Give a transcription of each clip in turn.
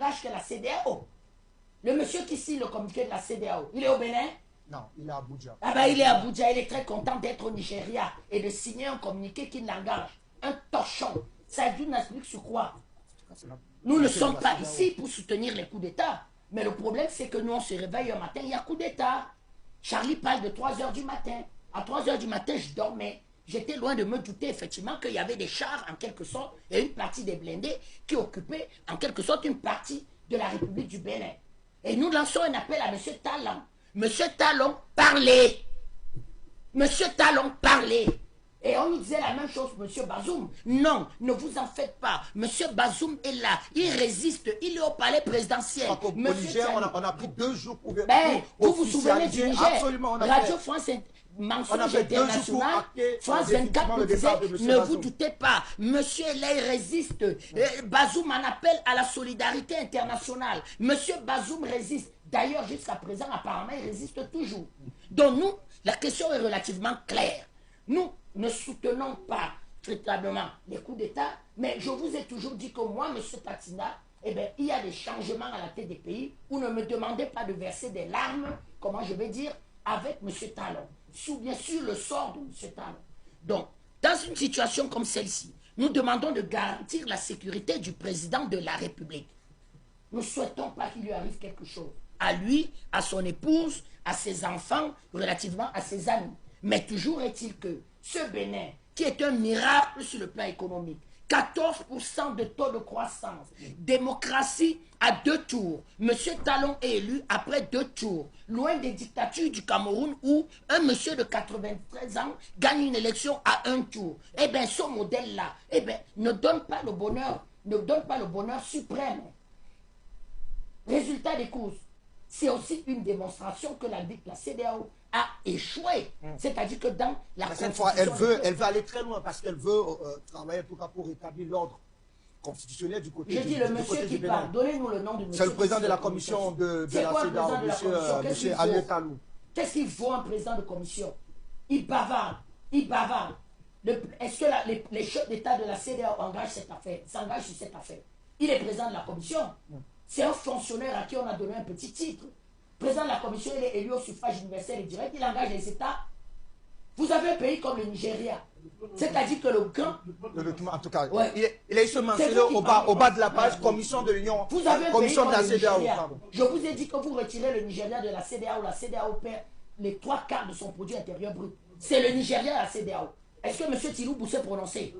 langage que la CEDEAO. Le monsieur qui signe le communiqué de la CEDEAO, il est au Bénin? Non, il est à Abuja. Ah ben il est à Abuja, il est très content d'être au Nigeria et de signer un communiqué qui l'engage. Un torchon. Ça nous explique sur quoi? Nous ne sommes pas ici pour soutenir les coups d'État. Mais le problème, c'est que nous, on se réveille un matin, il y a coup d'État. Charlie parle de 3 h du matin. À 3 h du matin, je dormais. J'étais loin de me douter, effectivement, qu'il y avait des chars, en quelque sorte, et une partie des blindés qui occupaient, en quelque sorte, une partie de la République du Bénin. Et nous lançons un appel à M. Talon. Monsieur Talon, parlez. Monsieur Talon, parlez. Et on nous disait la même chose pour M. Bazoum. Non, ne vous en faites pas. M. Bazoum est là. Il résiste. Il est au palais présidentiel. Au Niger, on a pris 2 jours pour vous vous souvenez du Niger? Absolument, Radio France Mensonge international, France 24 nous disait, ne vous doutez pas, monsieur Lay résiste. Bazoum en appelle à la solidarité internationale. Monsieur Bazoum résiste. D'ailleurs, jusqu'à présent, apparemment, il résiste toujours. Donc nous, la question est relativement claire. Nous ne soutenons pas véritablement les coups d'État, mais je vous ai toujours dit que moi, M. Tatina, eh bien, il y a des changements à la tête des pays où ne me demandez pas de verser des larmes, comment je vais dire, avec M. Talon. Sous bien sûr le sort de M. Talon. Donc, dans une situation comme celle-ci, nous demandons de garantir la sécurité du président de la République. Nous ne souhaitons pas qu'il lui arrive quelque chose. À lui, à son épouse, à ses enfants, relativement à ses amis. Mais toujours est-il que ce Bénin, qui est un miracle sur le plan économique, 14% de taux de croissance, démocratie à 2 tours. Monsieur Talon est élu après 2 tours, loin des dictatures du Cameroun où un monsieur de 93 ans gagne une élection à 1 tour. Eh bien, ce modèle-là, eh bien, ne donne pas le bonheur suprême. Résultat des courses, c'est aussi une démonstration que la CEDEAO a échoué. C'est-à-dire que dans la cette fois, elle veut aller très loin parce qu'elle veut travailler en tout cas pour rétablir l'ordre constitutionnel du côté du Bénin. Je dis le monsieur qui parle, donnez-nous le nom du monsieur. C'est le président de la commission de la CEDEAO, monsieur Aliou Talou. Qu'est-ce qu'il faut un président de commission? Il bavarde, il bavarde. Est-ce que les chefs d'État de la CEDEAO s'engagent sur cette affaire? Il est président de la commission. C'est un fonctionnaire à qui on a donné un petit titre. Président de la commission, il est élu au suffrage universel et direct, il engage les États. Vous avez un pays comme le Nigeria. C'est-à-dire que le grand... Le document, en tout cas, ouais. il est mentionné au bas de la page, commission de l'Union, vous avez un commission pays de la CEDEAO. Je vous ai dit que vous retirez le Nigeria de la CEDEAO perd les 3/4 de son produit intérieur brut. C'est le Nigeria à la CEDEAO. Est-ce que M. Tiloubou s'est prononcé?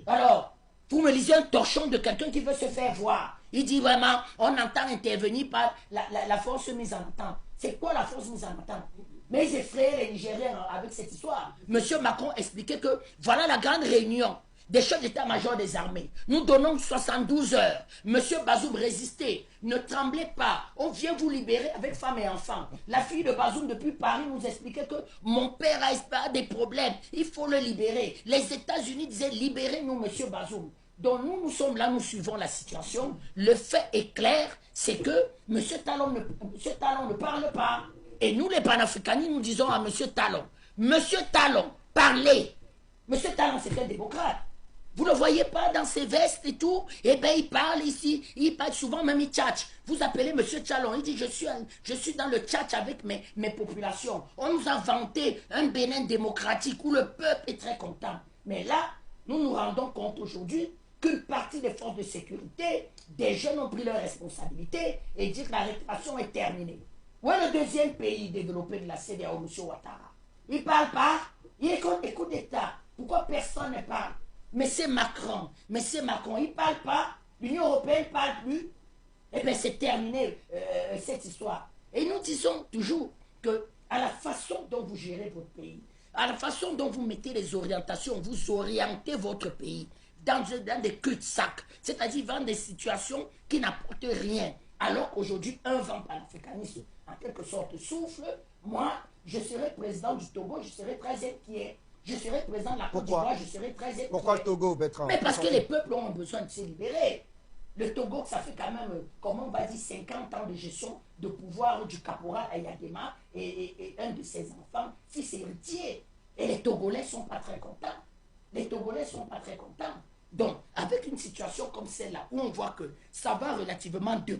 Alors, vous me lisez un torchon de quelqu'un qui veut se faire voir. Il dit vraiment, on entend intervenir par la force mise en attente. C'est quoi la force mise en attente? Mais ils effrayaient les Nigériens avec cette histoire. Monsieur Macron expliquait que voilà la grande réunion des chefs d'état-major des armées. Nous donnons 72 heures. Monsieur Bazoum résistez. Ne tremblez pas. On vient vous libérer avec femmes et enfants. La fille de Bazoum depuis Paris nous expliquait que mon père a des problèmes. Il faut le libérer. Les États-Unis disaient libérez-nous, monsieur Bazoum. Donc nous sommes là, nous suivons la situation. Le fait est clair, c'est que M. Talon ne parle pas. Et nous, les panafricanistes, nous disons à M. Talon, Monsieur Talon, parlez. M. Talon, c'est un démocrate. Vous ne le voyez pas dans ses vestes et tout? Eh bien, il parle ici, il parle souvent, même il tchatche. Vous appelez M. Talon, il dit, je suis dans le tchatch avec mes populations. On nous a vanté un Bénin démocratique où le peuple est très content. Mais là, nous nous rendons compte aujourd'hui qu'une partie des forces de sécurité, des jeunes ont pris leurs responsabilités et disent que la récréation est terminée. Où est le deuxième pays développé de la CEDEAO, M. Ouattara? Il ne parle pas. Il est contre les coups d'État. Pourquoi personne ne parle? Mais c'est Macron, il ne parle pas. L'Union européenne ne parle plus. Eh bien, c'est terminé cette histoire. Et nous disons toujours que à la façon dont vous gérez votre pays, à la façon dont vous mettez les orientations, vous orientez votre pays dans des cul-de-sac, c'est-à-dire dans des situations qui n'apportent rien. Alors qu'aujourd'hui, un vent panafricaniste, en quelque sorte, souffle. Moi, je serai président du Togo, je serai très inquiet. Je serai président de la Côte d'Ivoire, je serai très inquiet. Pourquoi le Togo, Bertrand? Mais parce que les peuples ont besoin de se libérer. Le Togo, ça fait quand même, comment on va dire, 50 ans de gestion de pouvoir du caporal Ayadema et un de ses enfants, fils héritier. Et les Togolais ne sont pas très contents. Les Togolais ne sont pas très contents. Donc, avec une situation comme celle-là, où on voit que ça va relativement de